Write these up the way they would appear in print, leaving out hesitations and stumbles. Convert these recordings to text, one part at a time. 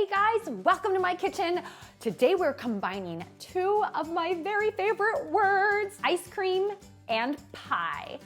Hey guys, welcome to my kitchen. Today we're combining two of my very favorite words, ice cream and pie.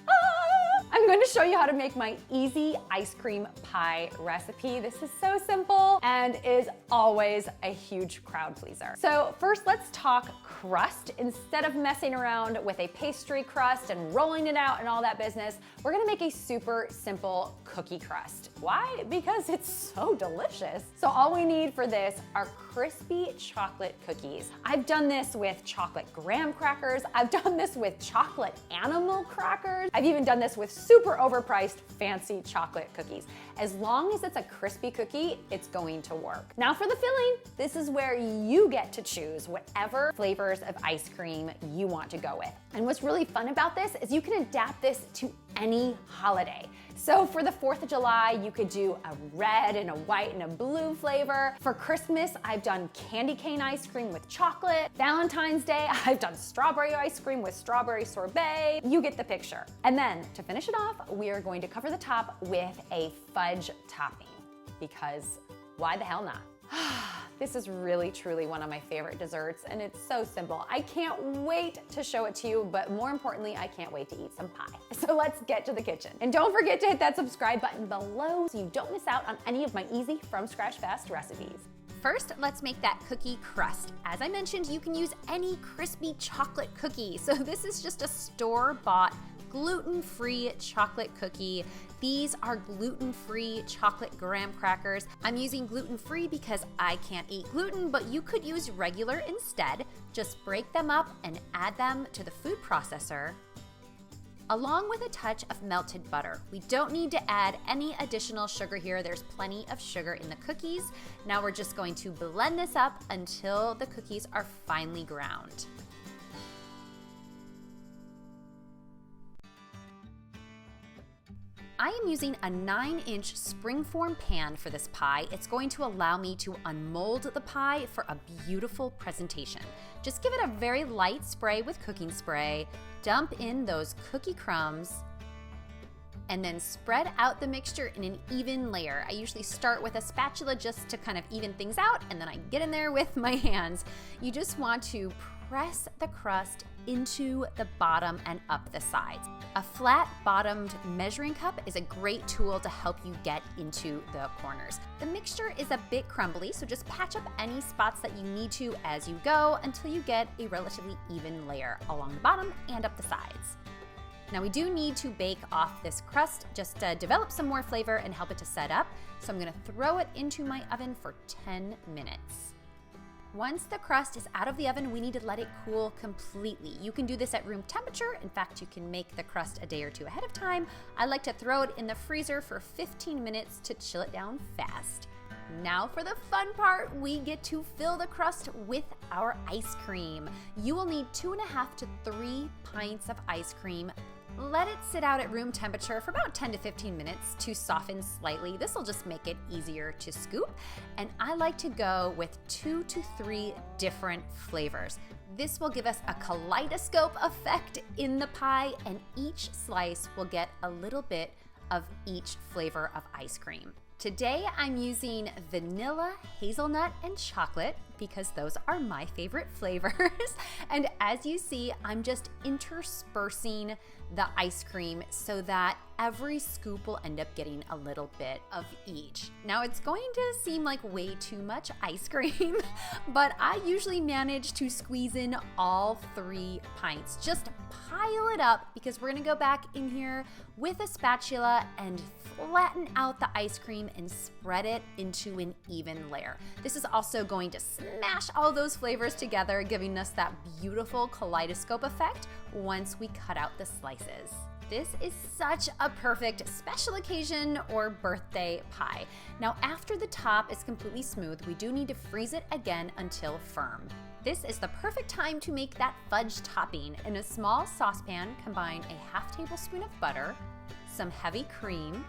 I'm going to show you how to make my easy ice cream pie recipe. This is so simple and is always a huge crowd pleaser. So first let's talk crust. Instead of messing around with a pastry crust and rolling it out and all that business, we're gonna make a super simple cookie crust. Why? Because it's so delicious. So all we need for this are crispy chocolate cookies. I've done this with chocolate graham crackers. I've done this with chocolate animal crackers. I've even done this with super overpriced fancy chocolate cookies. As long as it's a crispy cookie, it's going to work. Now for the filling, this is where you get to choose whatever flavors of ice cream you want to go with. And what's really fun about this is you can adapt this to any holiday. So for the 4th of July, you could do a red and a white and a blue flavor. For Christmas, I've done candy cane ice cream with chocolate. Valentine's Day, I've done strawberry ice cream with strawberry sorbet. You get the picture. And then to finish it off, we are going to cover the top with a fudge topping, because why the hell not? This is really, truly one of my favorite desserts, and it's so simple. I can't wait to show it to you, but more importantly, I can't wait to eat some pie. So let's get to the kitchen. And don't forget to hit that subscribe button below so you don't miss out on any of my easy from scratch fast recipes. First, let's make that cookie crust. As I mentioned, you can use any crispy chocolate cookie. So this is just a store-bought gluten-free chocolate cookie. These are gluten-free chocolate graham crackers. I'm using gluten-free because I can't eat gluten, but you could use regular instead. Just break them up and add them to the food processor, along with a touch of melted butter. We don't need to add any additional sugar here. There's plenty of sugar in the cookies. Now we're just going to blend this up until the cookies are finely ground. I am using a 9-inch springform pan for this pie. It's going to allow me to unmold the pie for a beautiful presentation. Just give it a very light spray with cooking spray, dump in those cookie crumbs, and then spread out the mixture in an even layer. I usually start with a spatula just to kind of even things out, and then I get in there with my hands. You just want to press the crust into the bottom and up the sides. A flat bottomed measuring cup is a great tool to help you get into the corners. The mixture is a bit crumbly, so just patch up any spots that you need to as you go until you get a relatively even layer along the bottom and up the sides. Now we do need to bake off this crust just to develop some more flavor and help it to set up. So I'm gonna throw it into my oven for 10 minutes. Once the crust is out of the oven, we need to let it cool completely. You can do this at room temperature. In fact, you can make the crust a day or two ahead of time. I like to throw it in the freezer for 15 minutes to chill it down fast. Now for the fun part, we get to fill the crust with our ice cream. You will need 2.5 to 3 pints of ice cream. Let it sit out at room temperature for about 10 to 15 minutes to soften slightly. This will just make it easier to scoop. And I like to go with 2 to 3 different flavors. This will give us a kaleidoscope effect in the pie, and each slice will get a little bit of each flavor of ice cream. Today I'm using vanilla, hazelnut, and chocolate because those are my favorite flavors. And as you see, I'm just interspersing the ice cream so that every scoop will end up getting a little bit of each. Now it's going to seem like way too much ice cream, but I usually manage to squeeze in all 3 pints. Just pile it up because we're gonna go back in here with a spatula and flatten out the ice cream and spread it into an even layer. This is also going to smash all those flavors together, giving us that beautiful kaleidoscope effect once we cut out the slices. This is such a perfect special occasion or birthday pie. Now, after the top is completely smooth, we do need to freeze it again until firm. This is the perfect time to make that fudge topping. In a small saucepan, combine a ½ tablespoon of butter, some heavy cream,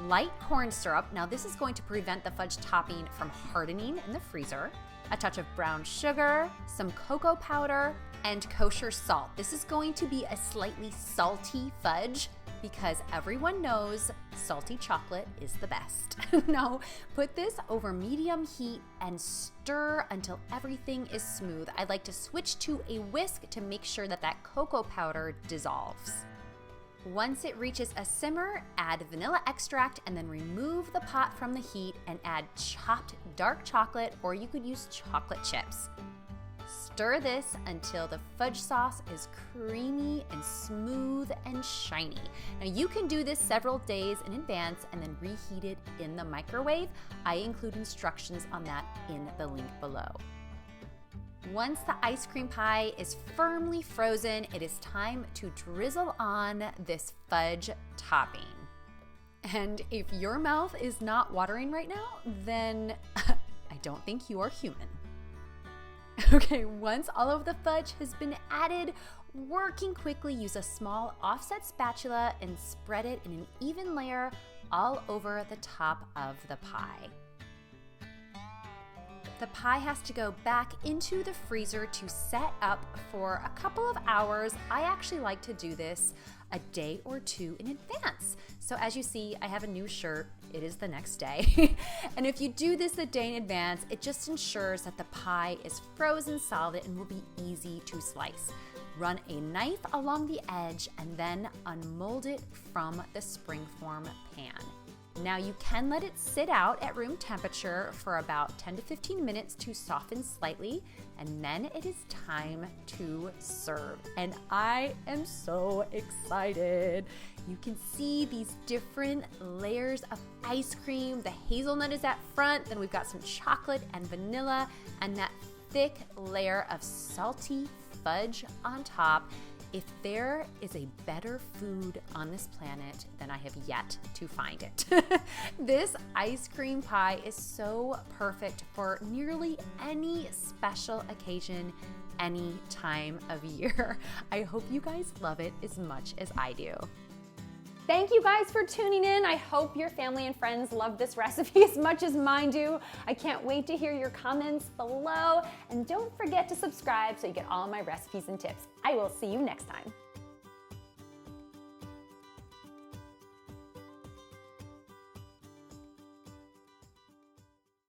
light corn syrup. Now this is going to prevent the fudge topping from hardening in the freezer. A touch of brown sugar, some cocoa powder, and kosher salt. This is going to be a slightly salty fudge because everyone knows salty chocolate is the best. Now, put this over medium heat and stir until everything is smooth. I like to switch to a whisk to make sure that that cocoa powder dissolves. Once it reaches a simmer, add vanilla extract and then remove the pot from the heat and add chopped dark chocolate, or you could use chocolate chips. Stir this until the fudge sauce is creamy and smooth and shiny. Now you can do this several days in advance and then reheat it in the microwave. I include instructions on that in the link below. Once the ice cream pie is firmly frozen, it is time to drizzle on this fudge topping. And if your mouth is not watering right now, then I don't think you are human. Okay, once all of the fudge has been added, working quickly, use a small offset spatula and spread it in an even layer all over the top of the pie. The pie has to go back into the freezer to set up for a couple of hours. I actually like to do this a day or two in advance. So as you see, I have a new shirt. It is the next day. And if you do this a day in advance, it just ensures that the pie is frozen solid and will be easy to slice. Run a knife along the edge and then unmold it from the springform pan. Now you can let it sit out at room temperature for about 10 to 15 minutes to soften slightly, and then it is time to serve. And I am so excited. You can see these different layers of ice cream. The hazelnut is at front, then we've got some chocolate and vanilla, and that thick layer of salty fudge on top. If there is a better food on this planet, then I have yet to find it. This ice cream pie is so perfect for nearly any special occasion, any time of year. I hope you guys love it as much as I do. Thank you guys for tuning in. I hope your family and friends love this recipe as much as mine do. I can't wait to hear your comments below. And don't forget to subscribe so you get all my recipes and tips. I will see you next time.